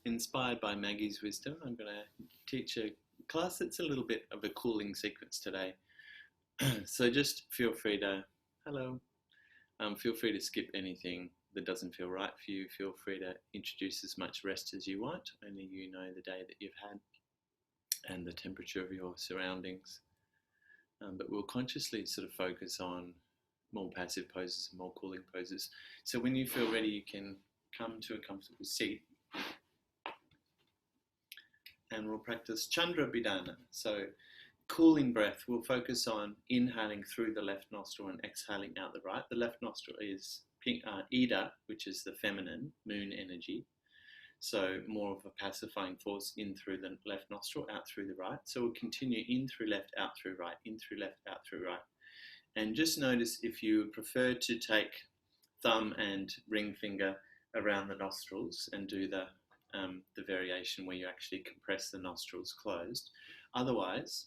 Inspired by Maggie's wisdom, I'm going to teach a class that's a little bit of a cooling sequence today. So just feel free to, hello, feel free to skip anything that doesn't feel right for you. Feel free to introduce as much rest as you want. Only you know the day that you've had and the temperature of your surroundings. But we'll consciously sort of focus on more passive poses and more cooling poses. So when you feel ready, you can come to a comfortable seat. And we'll practice Chandra Bidana. So cooling breath, we'll focus on inhaling through the left nostril and exhaling out the right. The left nostril is Ida, which is the feminine, moon energy. So more of a pacifying force in through the left nostril, out through the right. So we'll continue in through left, out through right, in through left, out through right. And just notice if you prefer to take thumb and ring finger around the nostrils and do the variation where you actually compress the nostrils closed. Otherwise,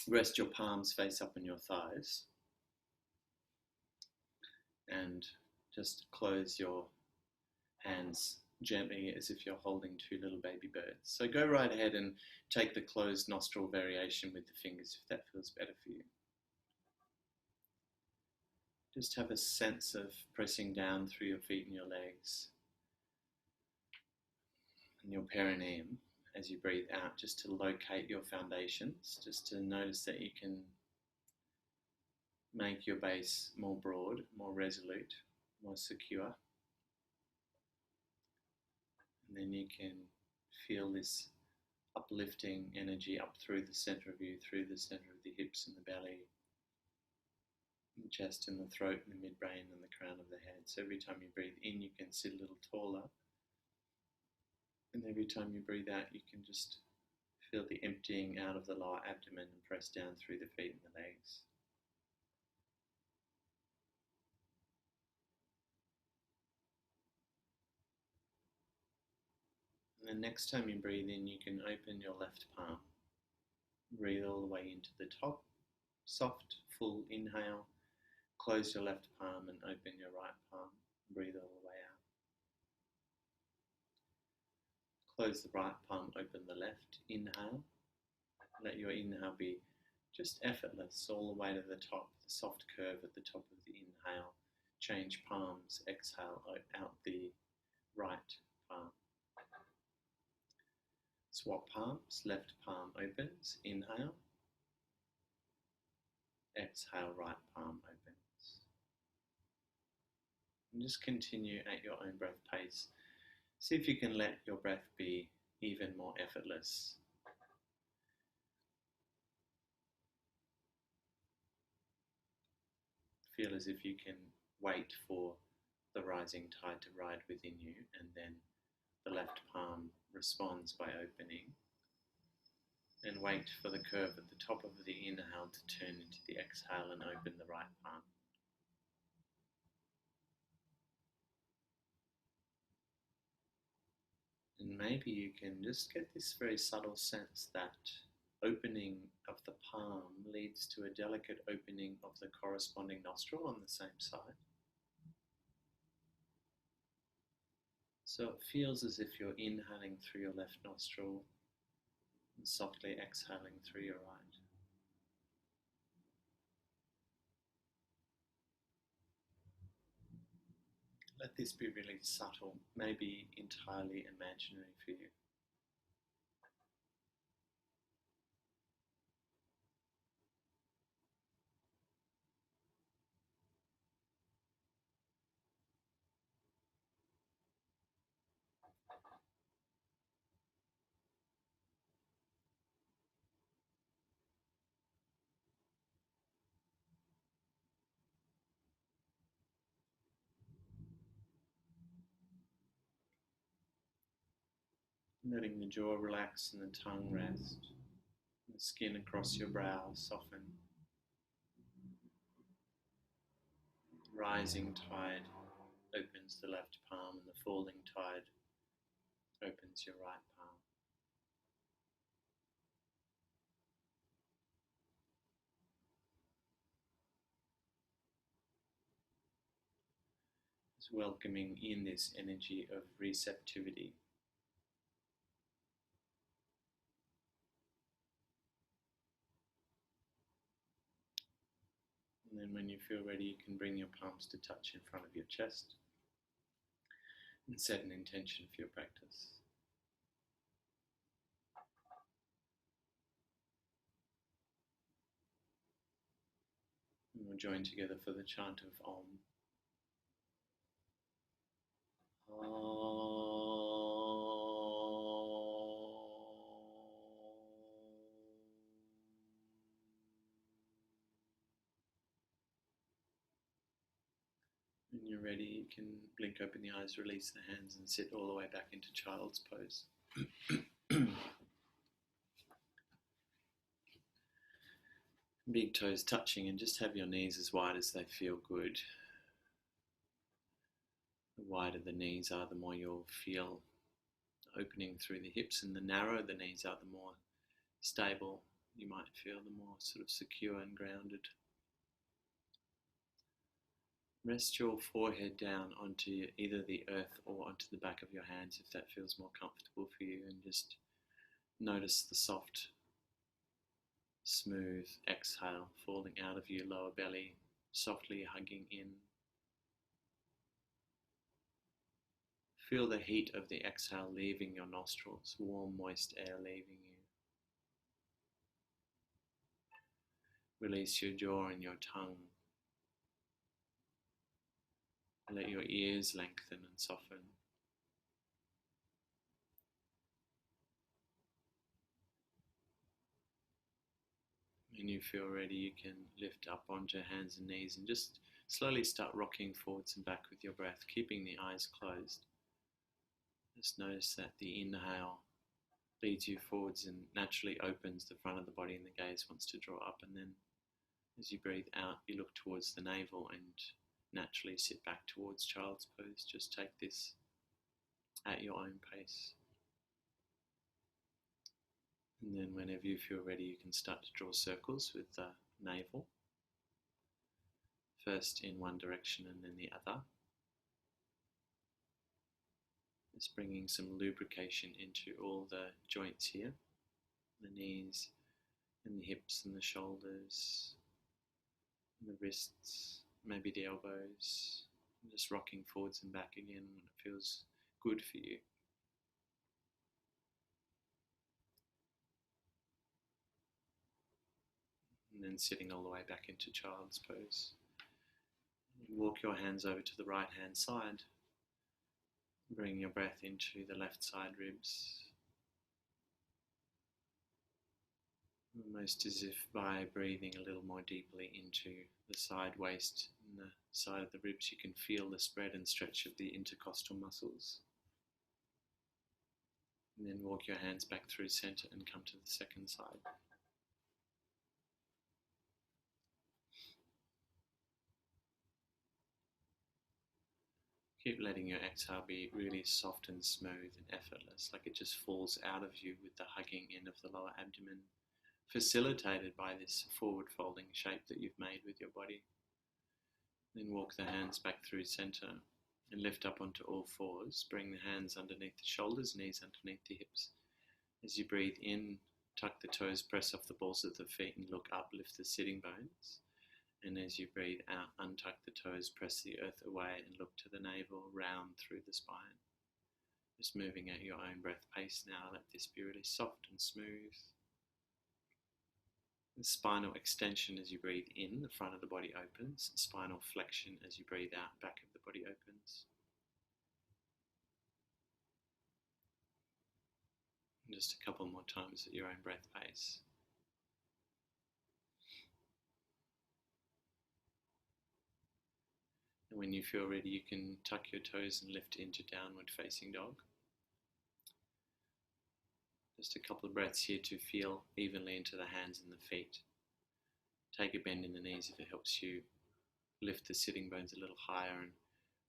rest your palms face up on your thighs and just close your hands gently as if you're holding two little baby birds. So go right ahead and take the closed nostril variation with the fingers if that feels better for you. Just have a sense of pressing down through your feet and your legs and your perineum as you breathe out, just to locate your foundations, just to notice that you can make your base more broad, more resolute, more secure. And then you can feel this uplifting energy up through the center of you, through the center of the hips and the belly, the chest and the throat and the midbrain and the crown of the head. So every time you breathe in, you can sit a little taller. And every time you breathe out, you can just feel the emptying out of the lower abdomen and press down through the feet and the legs. And then next time you breathe in, you can open your left palm. Breathe all the way into the top. Soft, full inhale. Close your left palm and open your right palm. Breathe all the way out. Close the right palm, open the left. Inhale. Let your inhale be just effortless all the way to the top, the soft curve at the top of the inhale. Change palms, exhale out the right palm. Swap palms, left palm opens, inhale. Exhale, right palm opens. And just continue at your own breath pace. See if you can let your breath be even more effortless. Feel as if you can wait for the rising tide to ride within you, and then the left palm responds by opening. And wait for the curve at the top of the inhale to turn into the exhale and open the right palm. And maybe you can just get this very subtle sense that opening of the palm leads to a delicate opening of the corresponding nostril on the same side. So it feels as if you're inhaling through your left nostril and softly exhaling through your right. Let this be really subtle, maybe entirely imaginary for you. Letting the jaw relax and the tongue rest. The skin across your brow soften. Rising tide opens the left palm and the falling tide opens your right palm. Just welcoming in this energy of receptivity. then when you feel ready, you can bring your palms to touch in front of your chest and set an intention for your practice. And we'll join together for the chant of Om. When you're ready, you can blink open the eyes, release the hands, and sit all the way back into child's pose. Big toes touching, and just have your knees as wide as they feel good. The wider the knees are, the more you'll feel opening through the hips, and the narrower the knees are, the more stable you might feel, the more sort of secure and grounded. Rest your forehead down onto either the earth or onto the back of your hands if that feels more comfortable for you, and just notice the soft, smooth exhale falling out of your lower belly, softly hugging in. Feel the heat of the exhale leaving your nostrils, warm, moist air leaving you. Release your jaw and your tongue. Let your ears lengthen and soften. When you feel ready, you can lift up onto hands and knees and just slowly start rocking forwards and back with your breath, keeping the eyes closed. Just notice that the inhale leads you forwards and naturally opens the front of the body, and the gaze wants to draw up, and then as you breathe out, you look towards the navel and naturally sit back towards child's pose. Just take this at your own pace. And then whenever you feel ready, you can start to draw circles with the navel. First in one direction and then the other. Just bringing some lubrication into all the joints here. The knees and the hips and the shoulders and the wrists, maybe the elbows. And just rocking forwards and back again when it feels good for you. And then sitting all the way back into child's pose. Walk your hands over to the right hand side. Bring your breath into the left side ribs. Almost as if by breathing a little more deeply into the side waist and the side of the ribs, you can feel the spread and stretch of the intercostal muscles. And then walk your hands back through center and come to the second side. Keep letting your exhale be really soft and smooth and effortless, like it just falls out of you with the hugging in of the lower abdomen, facilitated by this forward folding shape that you've made with your body. Then walk the hands back through center and lift up onto all fours. Bring the hands underneath the shoulders, knees underneath the hips. As you breathe in, tuck the toes, press off the balls of the feet and look up, lift the sitting bones. And as you breathe out, untuck the toes, press the earth away and look to the navel, round through the spine. Just moving at your own breath pace now. Let this be really soft and smooth. And spinal extension as you breathe in, the front of the body opens. Spinal flexion as you breathe out, back of the body opens. And just a couple more times at your own breath pace. And when you feel ready, you can tuck your toes and lift into downward facing dog. Just a couple of breaths here to feel evenly into the hands and the feet. Take a bend in the knees if it helps you lift the sitting bones a little higher, and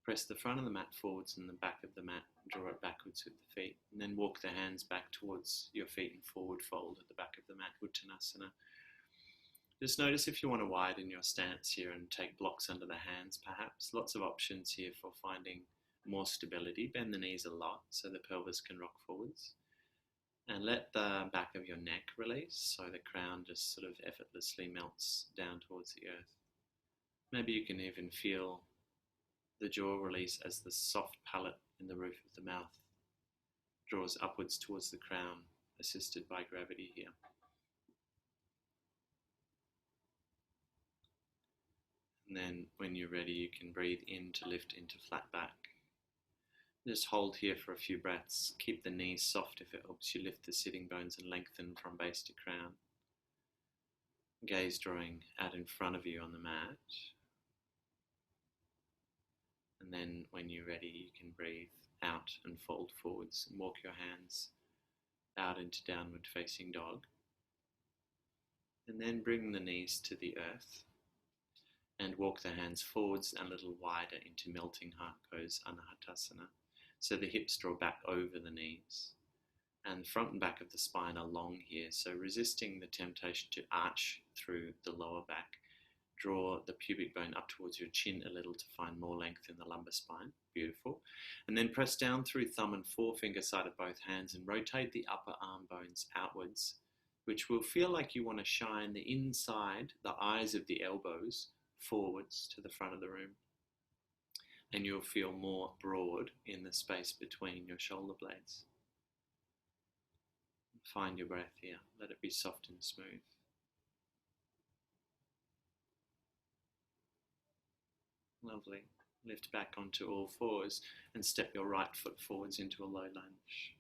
press the front of the mat forwards and the back of the mat, draw it backwards with the feet, and then walk the hands back towards your feet and forward fold at the back of the mat, Uttanasana. Just notice if you want to widen your stance here and take blocks under the hands perhaps. Lots of options here for finding more stability. Bend the knees a lot so the pelvis can rock forwards. And let the back of your neck release so the crown just sort of effortlessly melts down towards the earth. Maybe you can even feel the jaw release as the soft palate in the roof of the mouth draws upwards towards the crown, assisted by gravity here. And then when you're ready, you can breathe in to lift into flat back. Just hold here for a few breaths. Keep the knees soft if it helps you lift the sitting bones and lengthen from base to crown. Gaze drawing out in front of you on the mat. And then when you're ready, you can breathe out and fold forwards and walk your hands out into downward facing dog. And then bring the knees to the earth and walk the hands forwards and a little wider into melting heart pose, Anahatasana. So the hips draw back over the knees and the front and back of the spine are long here. So resisting the temptation to arch through the lower back, draw the pubic bone up towards your chin a little to find more length in the lumbar spine. Beautiful. And then press down through thumb and forefinger side of both hands and rotate the upper arm bones outwards, which will feel like you want to shine the inside, the eyes of the elbows, forwards to the front of the room. And you'll feel more broad in the space between your shoulder blades. Find your breath here. Let it be soft and smooth. Lovely. Lift back onto all fours and step your right foot forwards into a low lunge.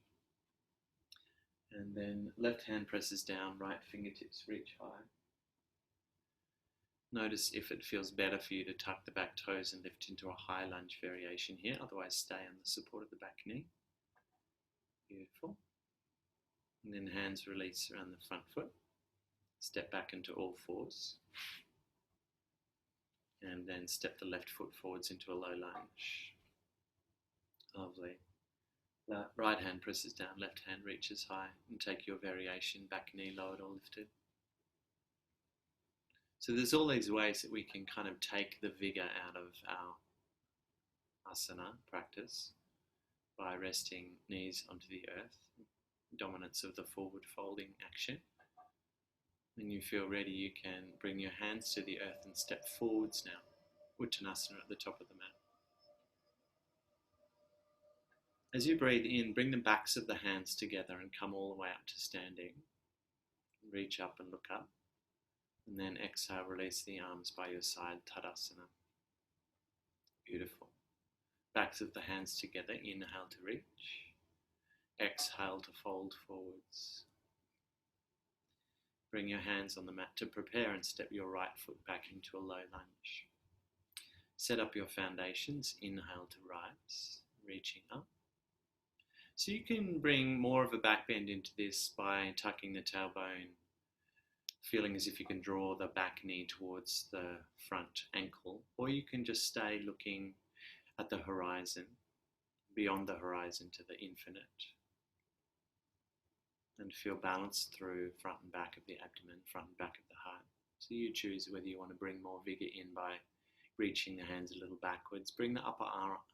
And then left hand presses down, right fingertips reach high. Notice if it feels better for you to tuck the back toes and lift into a high lunge variation here. Otherwise, stay on the support of the back knee. Beautiful. And then hands release around the front foot. Step back into all fours. And then step the left foot forwards into a low lunge. Lovely. Right hand presses down, left hand reaches high. And take your variation, back knee lowered or lifted. So there's all these ways that we can kind of take the vigor out of our asana practice by resting knees onto the earth, dominance of the forward folding action. When you feel ready, you can bring your hands to the earth and step forwards now, Uttanasana at the top of the mat. As you breathe in, bring the backs of the hands together and come all the way up to standing. Reach up and look up. And then exhale, release the arms by your side, Tadasana. Beautiful. Backs of the hands together, inhale to reach. Exhale to fold forwards. Bring your hands on the mat to prepare and step your right foot back into a low lunge. Set up your foundations, inhale to rise, reaching up. So you can bring more of a back bend into this by tucking the tailbone, feeling as if you can draw the back knee towards the front ankle, or you can just stay looking at the horizon, beyond the horizon to the infinite, and feel balanced through front and back of the abdomen, front and back of the heart. So you choose whether you want to bring more vigor in by reaching the hands a little backwards. Bring the upper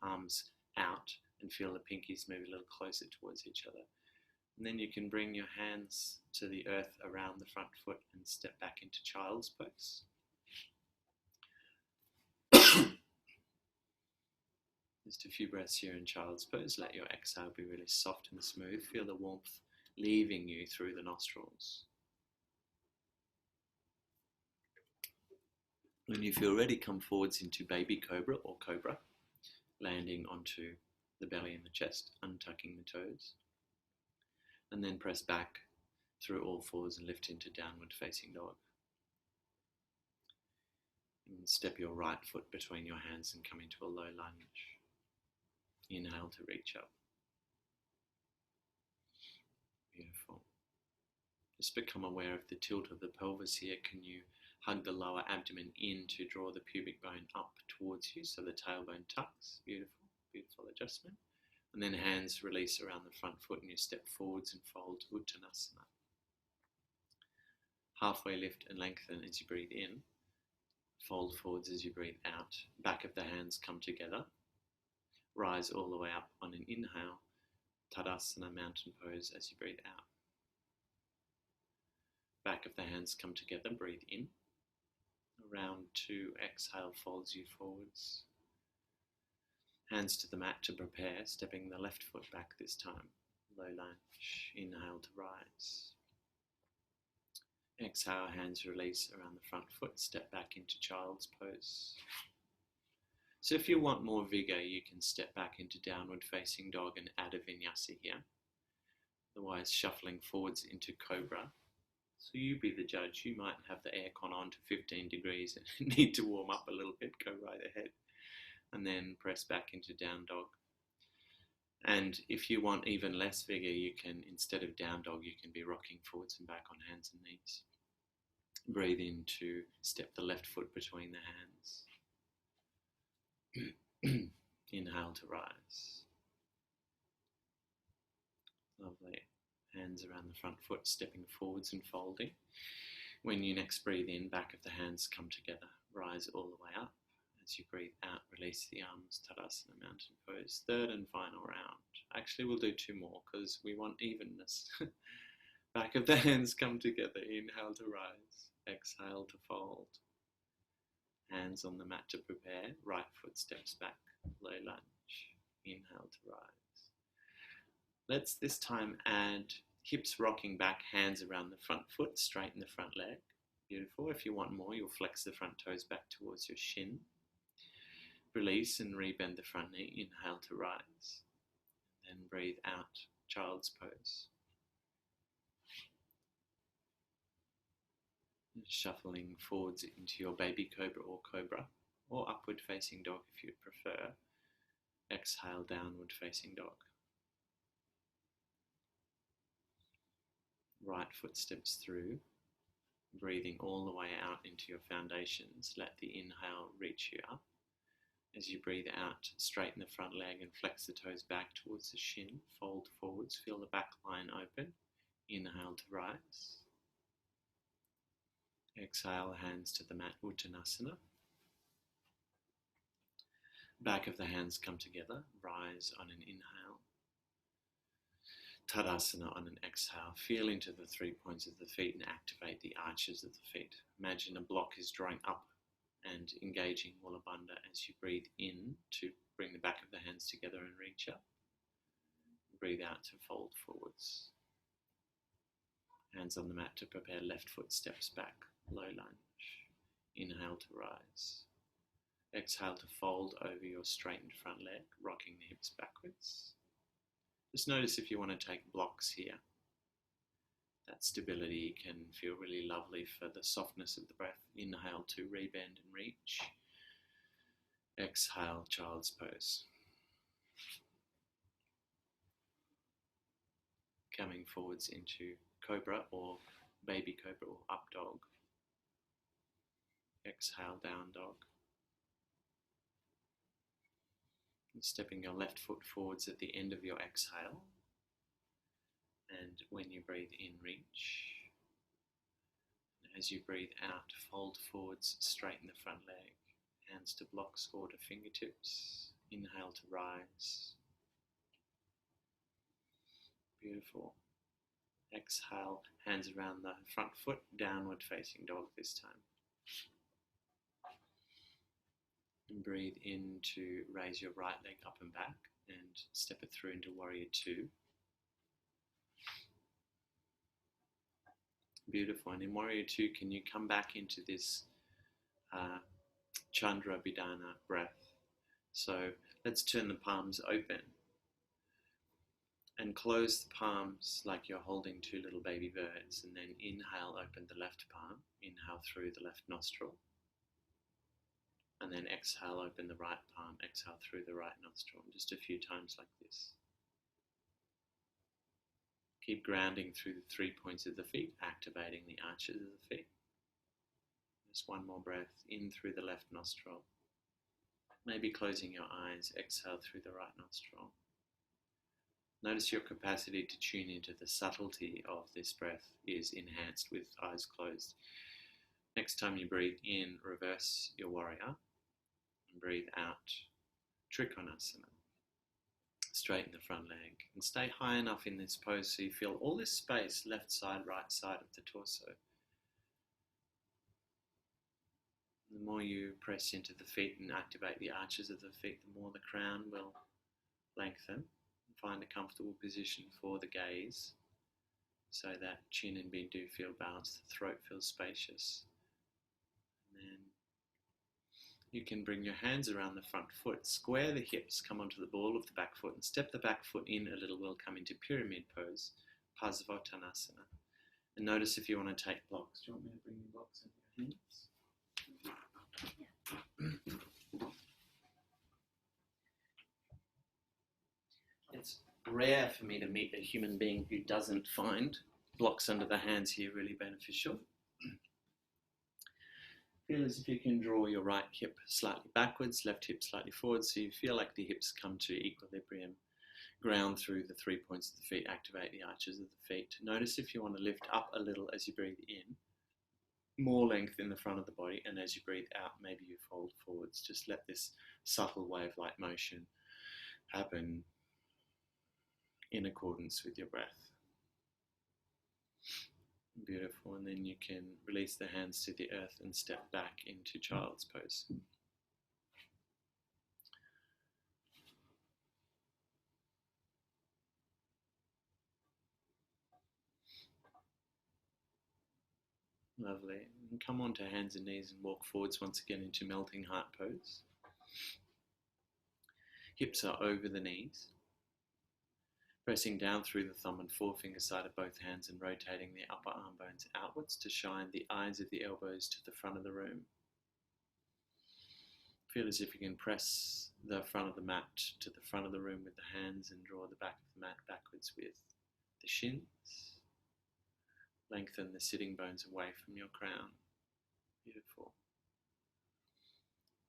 arms out and feel the pinkies move a little closer towards each other. And then you can bring your hands to the earth around the front foot and step back into child's pose. Just a few breaths here in child's pose. Let your exhale be really soft and smooth. Feel the warmth leaving you through the nostrils. When you feel ready, come forwards into baby cobra or cobra, landing onto the belly and the chest, untucking the toes. And then press back through all fours and lift into downward facing dog. And step your right foot between your hands and come into a low lunge. Inhale to reach up. Beautiful. Just become aware of the tilt of the pelvis here. Can you hug the lower abdomen in to draw the pubic bone up towards you so the tailbone tucks? Beautiful, beautiful adjustment. And then hands release around the front foot and you step forwards and fold to Uttanasana. Halfway lift and lengthen as you breathe in. Fold forwards as you breathe out. Back of the hands come together. Rise all the way up on an inhale. Tadasana, mountain pose as you breathe out. Back of the hands come together, breathe in. Round 2, exhale, folds you forwards. Hands to the mat to prepare, stepping the left foot back this time. Low lunge, inhale to rise. Exhale, hands release around the front foot, step back into child's pose. So if you want more vigor, you can step back into downward facing dog and add a vinyasa here. Otherwise, shuffling forwards into cobra. So you be the judge. You might have the aircon on to 15 degrees and need to warm up a little bit. Go right ahead. And then press back into down dog. And if you want even less vigor, you can, instead of down dog, you can be rocking forwards and back on hands and knees. Breathe in to step the left foot between the hands. Inhale to rise. Lovely. Hands around the front foot, stepping forwards and folding. When you next breathe in, back of the hands come together. Rise all the way up. As you breathe out, release the arms, Tadasana Mountain Pose. Third and final round. Actually, we'll do 2 more because we want evenness. Back of the hands come together. Inhale to rise. Exhale to fold. Hands on the mat to prepare. Right foot steps back. Low lunge. Inhale to rise. Let's this time add hips rocking back, hands around the front foot, straighten the front leg. Beautiful. If you want more, you'll flex the front toes back towards your shin. Release and rebend the front knee. Inhale to rise. Then breathe out, child's pose. Shuffling forwards into your baby cobra, or upward facing dog if you prefer. Exhale, downward facing dog. Right foot steps through, breathing all the way out into your foundations. Let the inhale reach you up. As you breathe out, straighten the front leg and flex the toes back towards the shin. Fold forwards, feel the back line open. Inhale to rise. Exhale, hands to the mat, Uttanasana. Back of the hands come together. Rise on an inhale. Tadasana on an exhale. Feel into the 3 points of the feet and activate the arches of the feet. Imagine a block is drawing up and engaging Mula Bandha as you breathe in to bring the back of the hands together and reach up. Breathe out to fold forwards. Hands on the mat to prepare. Left foot steps back. Low lunge. Inhale to rise. Exhale to fold over your straightened front leg, rocking the hips backwards. Just notice if you want to take blocks here. That stability can feel really lovely for the softness of the breath. Inhale to rebend and reach. Exhale, child's pose. Coming forwards into cobra or baby cobra or up dog. Exhale, down dog. And stepping your left foot forwards at the end of your exhale. And when you breathe in, reach. And as you breathe out, fold forwards, straighten the front leg. Hands to blocks or to fingertips. Inhale to rise. Beautiful. Exhale, hands around the front foot, downward facing dog this time. And breathe in to raise your right leg up and back and step it through into Warrior 2. Beautiful. And in Warrior 2, can you come back into this Chandra Bidana breath? So let's turn the palms open and close the palms like you're holding 2 little baby birds, and then inhale, open the left palm. Inhale through the left nostril. And then exhale, open the right palm, exhale through the right nostril. Just a few times like this. Keep grounding through the 3 points of the feet, activating the arches of the feet. Just one more breath, in through the left nostril. Maybe closing your eyes, exhale through the right nostril. Notice your capacity to tune into the subtlety of this breath is enhanced with eyes closed. Next time you breathe in, reverse your warrior. And breathe out, Trikonasana. Straighten the front leg and stay high enough in this pose so you feel all this space, left side, right side of the torso. The more you press into the feet and activate the arches of the feet, the more the crown will lengthen. Find a comfortable position for the gaze so that chin and beard do feel balanced, the throat feels spacious. And then you can bring your hands around the front foot, square the hips, come onto the ball of the back foot and step the back foot in a little. We'll come into pyramid pose, Parsvottanasana. And notice if you want to take blocks. Do you want me to bring your blocks into your hands? It's rare for me to meet a human being who doesn't find blocks under the hands here really beneficial. Feel as if you can draw your right hip slightly backwards, left hip slightly forward, so you feel like the hips come to equilibrium. Ground through the 3 points of the feet, activate the arches of the feet. Notice if you want to lift up a little as you breathe in, more length in the front of the body, and as you breathe out, maybe you fold forwards. Just let this subtle wave-like motion happen in accordance with your breath. Beautiful, and then you can release the hands to the earth and step back into child's pose. Lovely. And come onto hands and knees and walk forwards once again into melting heart pose. Hips are over the knees. Pressing down through the thumb and forefinger side of both hands and rotating the upper arm bones outwards to shine the eyes of the elbows to the front of the room. Feel as if you can press the front of the mat to the front of the room with the hands and draw the back of the mat backwards with the shins. Lengthen the sitting bones away from your crown. Beautiful.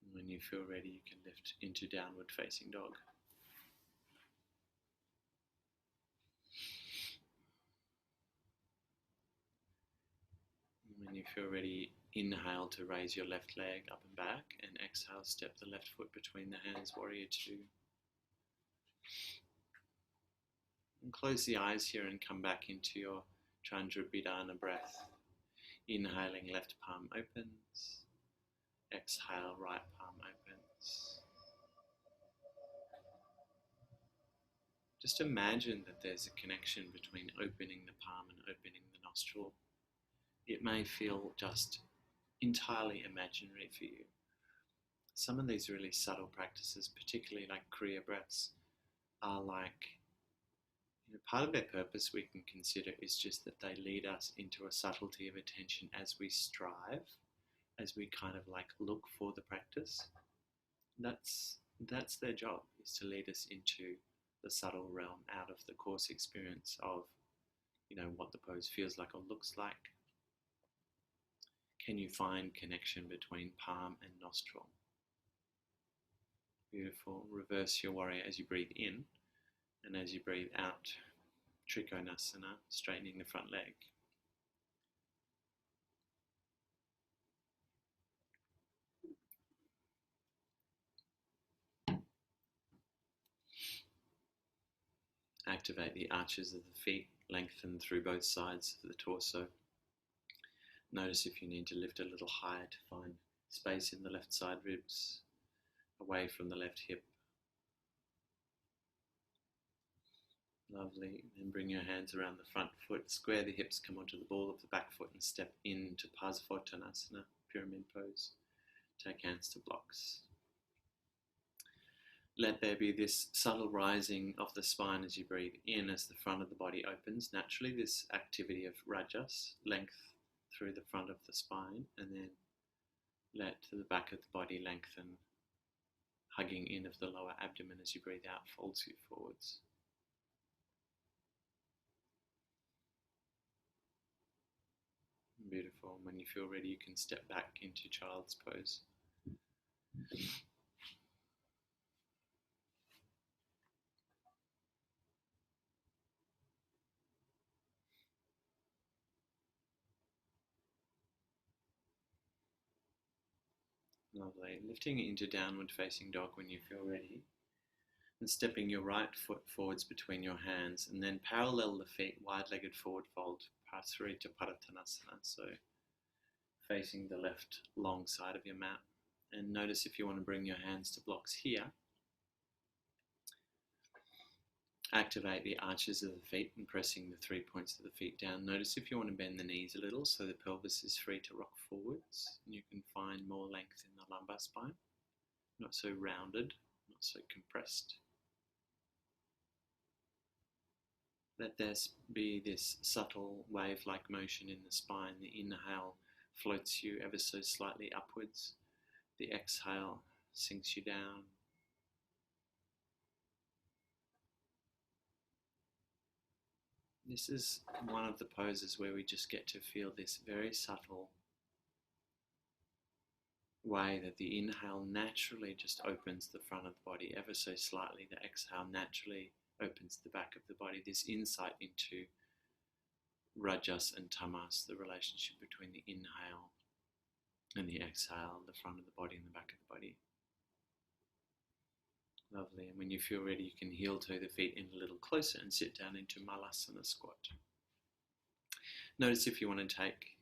And when you feel ready, you can lift into downward facing dog. When you feel ready, inhale to raise your left leg up and back, and exhale, step the left foot between the hands, warrior two. And close the eyes here and come back into your Chandra Bidana breath. Inhaling, left palm opens. Exhale, right palm opens. Just imagine that there's a connection between opening the palm and opening the nostril. It may feel just entirely imaginary for you. Some of these really subtle practices, particularly like Kriya breaths, are like, part of their purpose we can consider is just that they lead us into a subtlety of attention as we strive, as we kind of like look for the practice. That's their job, is to lead us into the subtle realm out of the coarse experience of, what the pose feels like or looks like. Can you find connection between palm and nostril? Beautiful. Reverse your warrior as you breathe in, and as you breathe out, Trikonasana, straightening the front leg. Activate the arches of the feet, lengthen through both sides of the torso. Notice if you need to lift a little higher to find space in the left side ribs, away from the left hip. Lovely. Then bring your hands around the front foot, square the hips, come onto the ball of the back foot and step into Parsvottanasana, pyramid pose. Take hands to blocks. Let there be this subtle rising of the spine as you breathe in, as the front of the body opens. Naturally, this activity of rajas, length through the front of the spine, and then let the back of the body lengthen, hugging in of the lower abdomen as you breathe out, folds you forwards. Beautiful. And when you feel ready, you can step back into child's pose. Lovely. Lifting into downward facing dog when you feel ready. And stepping your right foot forwards between your hands, and then parallel the feet, wide-legged forward fold, Parsvarita Parattanasana. So facing the left long side of your mat. And notice if you want to bring your hands to blocks here, activate the arches of the feet and pressing the 3 points of the feet down. Notice if you want to bend the knees a little so the pelvis is free to rock forwards. And you can find more length in the lumbar spine, not so rounded, not so compressed. Let there be this subtle wave-like motion in the spine. The inhale floats you ever so slightly upwards. The exhale sinks you down. This is one of the poses where we just get to feel this very subtle way that the inhale naturally just opens the front of the body ever so slightly. The exhale naturally opens the back of the body. This insight into Rajas and Tamas, the relationship between the inhale and the exhale, the front of the body and the back of the body. Lovely. And when you feel ready, you can heel toe the feet in a little closer and sit down into Malasana squat. Notice if you want to take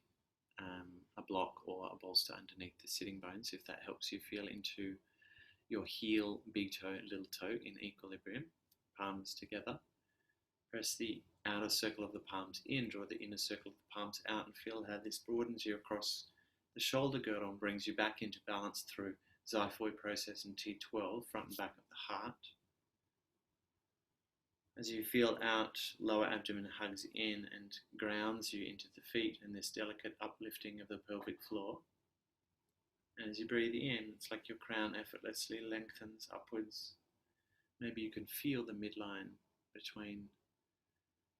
a block or a bolster underneath the sitting bones, if that helps you feel into your heel, big toe, little toe in equilibrium, palms together. Press the outer circle of the palms in, draw the inner circle of the palms out, and feel how this broadens you across the shoulder girdle and brings you back into balance through xiphoid process and T12, front and back of the heart. As you feel out, lower abdomen hugs in and grounds you into the feet and this delicate uplifting of the pelvic floor. And as you breathe in, it's like your crown effortlessly lengthens upwards. Maybe you can feel the midline between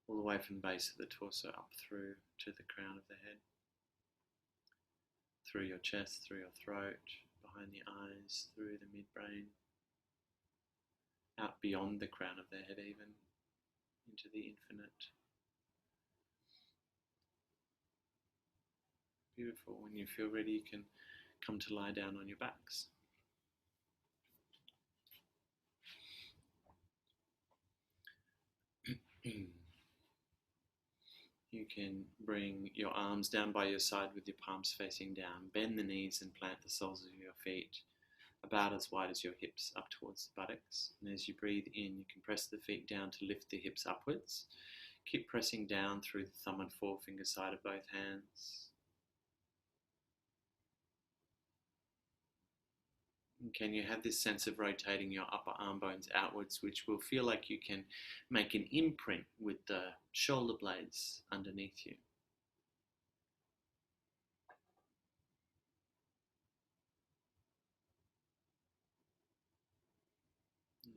all the way from the base of the torso up through to the crown of the head. Through your chest, through your throat, behind the eyes, through the midbrain, out beyond the crown of the head even, into the infinite. Beautiful. When you feel ready, you can come to lie down on your backs. You can bring your arms down by your side with your palms facing down. Bend the knees and plant the soles of your feet about as wide as your hips up towards the buttocks. And as you breathe in, you can press the feet down to lift the hips upwards. Keep pressing down through the thumb and forefinger side of both hands. And can you have this sense of rotating your upper arm bones outwards, which will feel like you can make an imprint with the shoulder blades underneath you.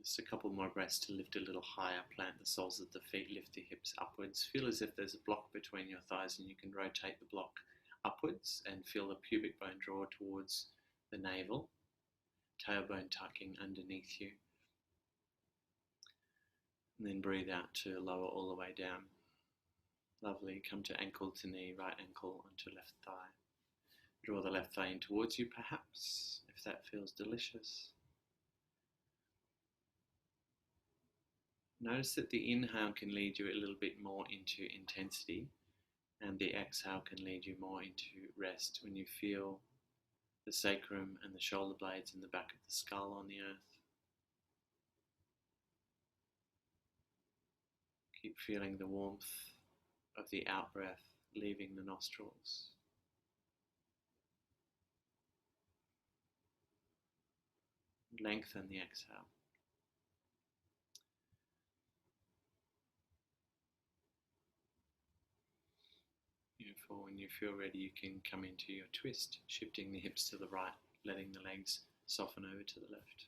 Just a couple more breaths to lift a little higher, plant the soles of the feet, lift the hips upwards. Feel as if there's a block between your thighs and you can rotate the block upwards and feel the pubic bone draw towards the navel, tailbone tucking underneath you. And then breathe out to lower all the way down. Lovely. Come to ankle to knee, right ankle onto left thigh. Draw the left thigh in towards you perhaps, if that feels delicious. Notice that the inhale can lead you a little bit more into intensity and the exhale can lead you more into rest when you feel the sacrum and the shoulder blades and the back of the skull on the earth. Keep feeling the warmth of the out-breath leaving the nostrils. Lengthen the exhale. Beautiful. When you feel ready, you can come into your twist, shifting the hips to the right, letting the legs soften over to the left.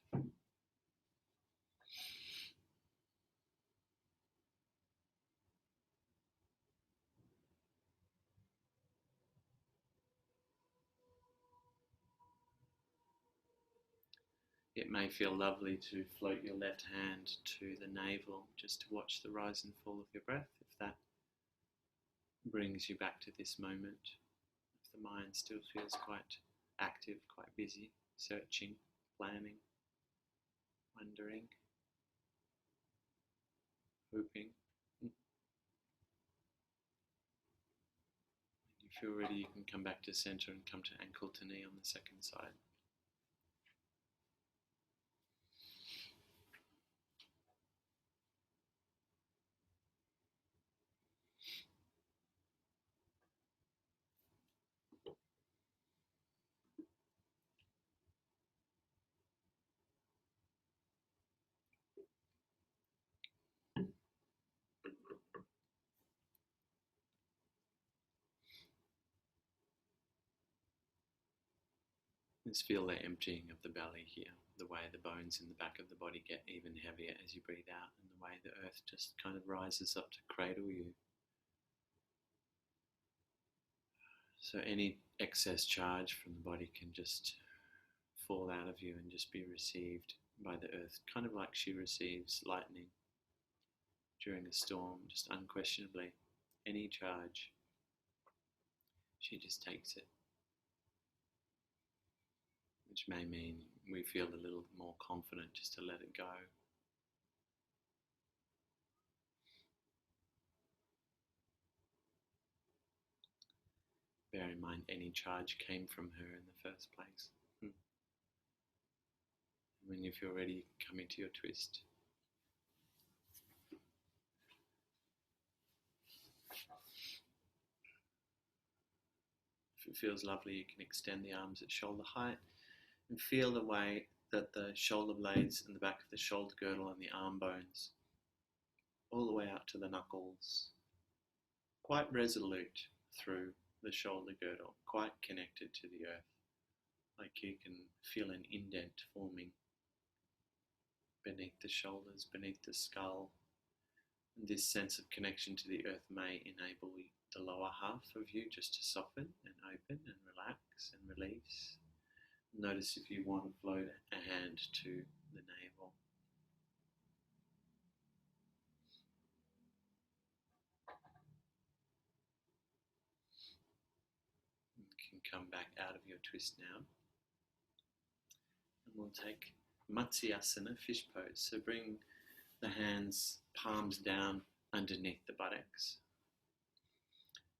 It may feel lovely to float your left hand to the navel just to watch the rise and fall of your breath, if that brings you back to this moment. If the mind still feels quite active, quite busy, searching, planning, wondering, hoping. When you If you're ready, you can come back to center and come to ankle to knee on the second side. Just feel the emptying of the belly here, the way the bones in the back of the body get even heavier as you breathe out, and the way the earth just kind of rises up to cradle you. So any excess charge from the body can just fall out of you and just be received by the earth, kind of like she receives lightning during a storm, just unquestionably. Any charge, she just takes it. Which may mean we feel a little more confident just to let it go. Bear in mind, any charge came from her in the first place. When you feel ready, come into your twist. If it feels lovely, you can extend the arms at shoulder height and feel the way that the shoulder blades and the back of the shoulder girdle and the arm bones, all the way out to the knuckles, quite resolute through the shoulder girdle, quite connected to the earth, like you can feel an indent forming beneath the shoulders, beneath the skull. And this sense of connection to the earth may enable the lower half of you just to soften and open and relax and release. Notice if you want to float a hand to the navel. You can come back out of your twist now. And we'll take Matsyasana, fish pose. So bring the hands, palms down underneath the buttocks.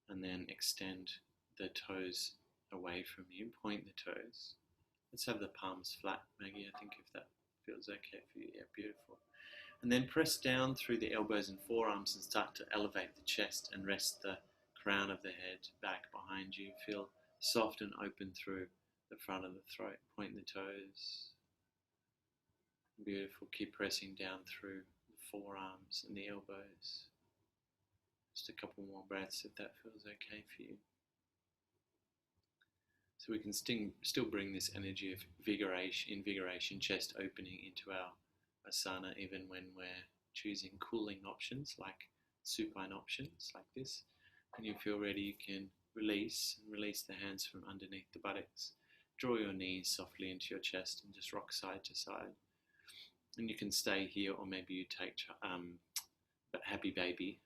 And then extend the toes away from you, point the toes. Let's have the palms flat, Maggie, I think if that feels okay for you. Yeah, beautiful. And then press down through the elbows and forearms and start to elevate the chest and rest the crown of the head back behind you. Feel soft and open through the front of the throat. Point the toes. Beautiful. Keep pressing down through the forearms and the elbows. Just a couple more breaths if that feels okay for you. So we can still bring this energy of invigoration, chest opening into our asana, even when we're choosing cooling options like supine options like this. When you feel ready, you can release the hands from underneath the buttocks. Draw your knees softly into your chest and just rock side to side. And you can stay here, or maybe you take happy baby,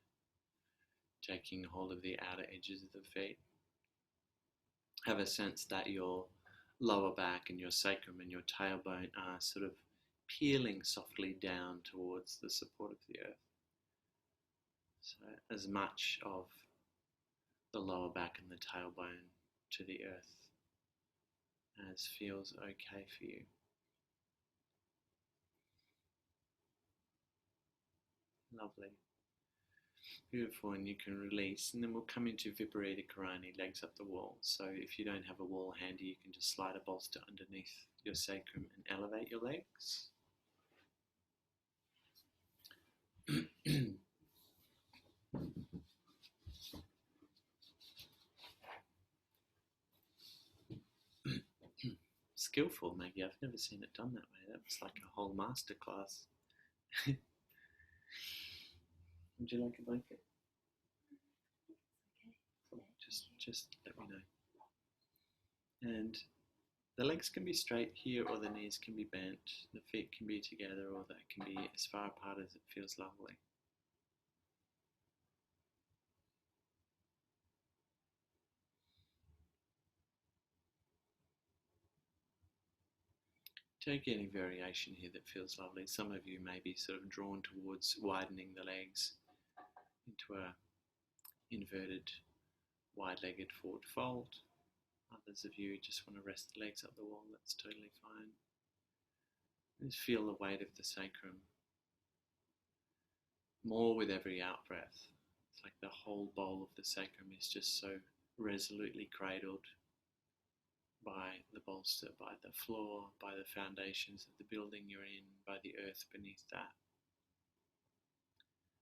taking hold of the outer edges of the feet. Have a sense that your lower back and your sacrum and your tailbone are sort of peeling softly down towards the support of the earth. So as much of the lower back and the tailbone to the earth as feels okay for you. Lovely. Beautiful, and you can release, and then we'll come into Viparita Karani, legs up the wall. So if you don't have a wall handy, you can just slide a bolster underneath your sacrum and elevate your legs. Skillful, Maggie. I've never seen it done that way. That was like a whole masterclass. Would you like a blanket? Cool. Just let me know. And the legs can be straight here, or the knees can be bent. The feet can be together, or they can be as far apart as it feels lovely. Take any variation here that feels lovely. Some of you may be sort of drawn towards widening the legs into a inverted wide-legged forward fold. Others of you just want to rest the legs up the wall, that's totally fine. Just feel the weight of the sacrum more with every out-breath. It's like the whole bowl of the sacrum is just so resolutely cradled by the bolster, by the floor, by the foundations of the building you're in, by the earth beneath that.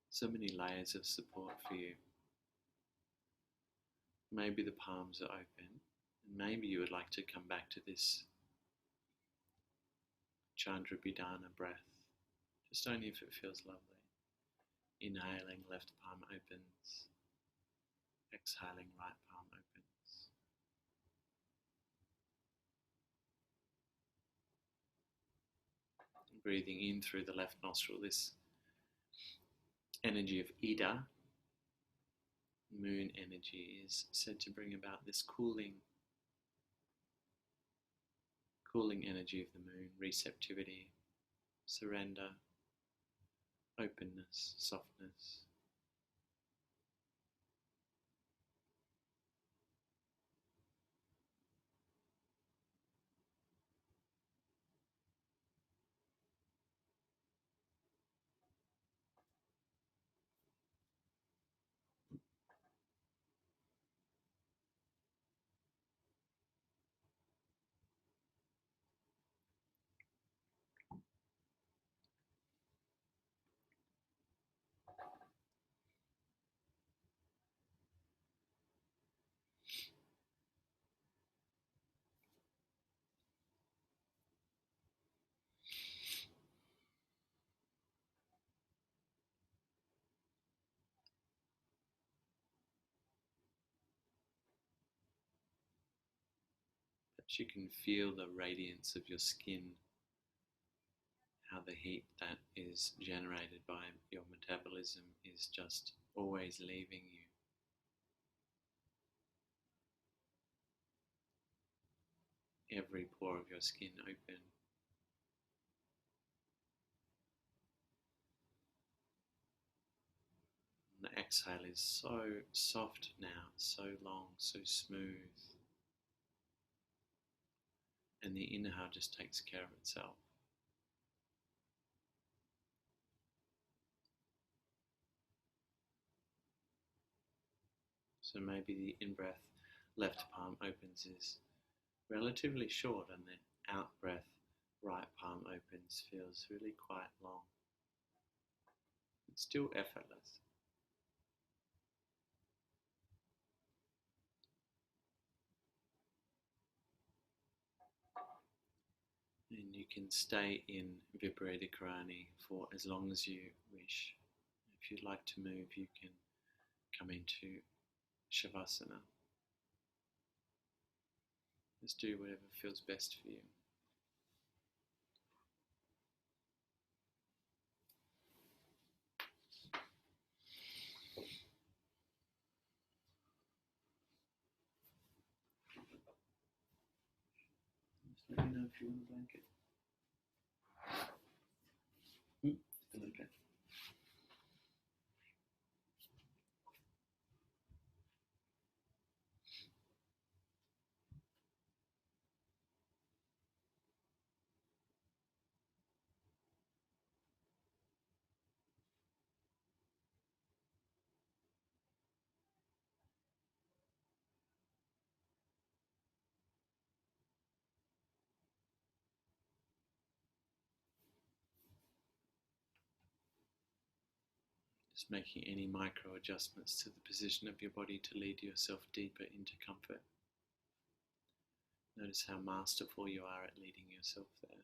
So many layers of support for you. Maybe the palms are open, and maybe you would like to come back to this Chandra Bidana breath, just only if it feels lovely. Inhaling, left palm opens. Exhaling, right palm opens. Breathing in through the left nostril, this energy of Ida, moon energy, is said to bring about this cooling energy of the moon, receptivity, surrender, openness, softness. But you can feel the radiance of your skin, how the heat that is generated by your metabolism is just always leaving you. Every pore of your skin open. And the exhale is so soft now, so long, so smooth. And the inhale just takes care of itself. So maybe the in-breath left palm opens is relatively short, and the out-breath right palm opens feels really quite long. It's still effortless. And you can stay in Viparita Karani for as long as you wish. If you'd like to move, you can come into Shavasana. Just do whatever feels best for you. Just let me know if you want a blanket. Still okay. Just making any micro adjustments to the position of your body to lead yourself deeper into comfort. Notice how masterful you are at leading yourself there.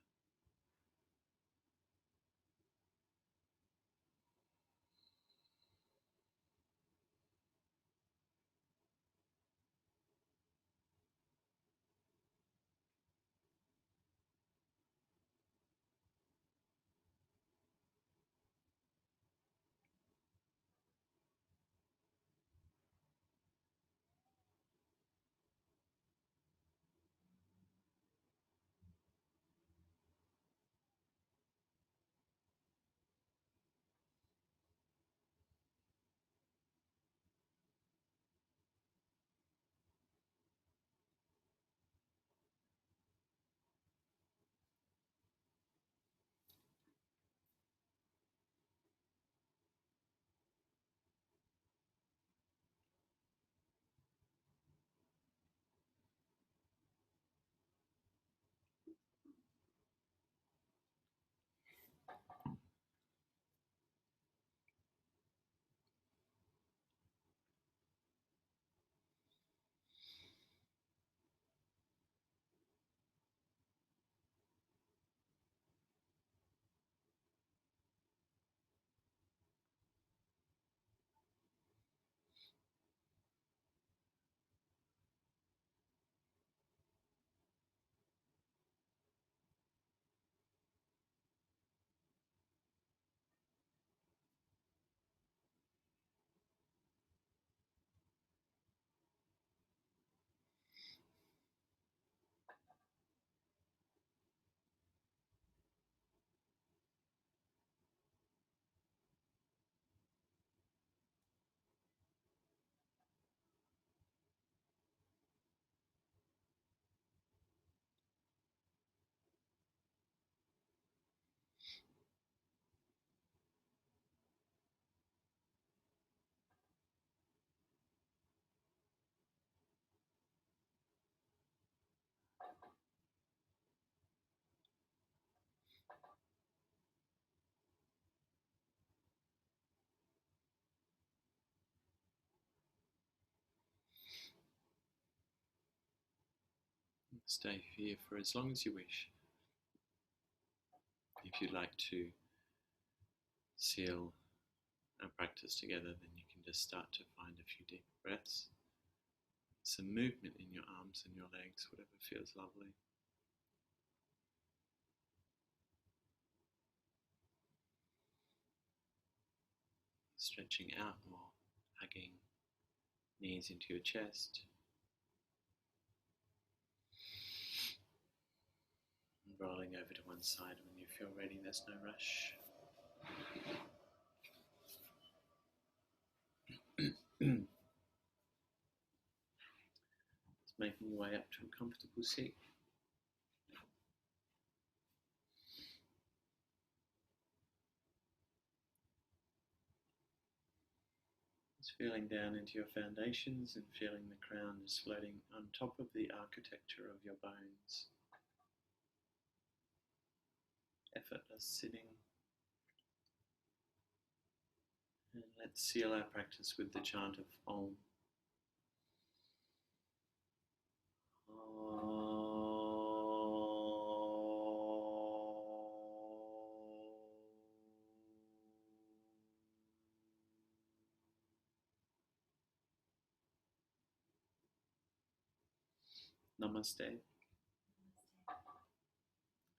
stay here for as long as you wish. If you'd like to seal our practice together, then you can just start to find a few deep breaths, some movement in your arms and your legs, whatever feels lovely. Stretching out or hugging knees into your chest. And rolling over to one side when you feel ready, there's no rush. Just making your way up to a comfortable seat. Just feeling down into your foundations and feeling the crown is floating on top of the architecture of your bones. Effortless sitting. And let's seal our practice with the chant of Om. Namaste.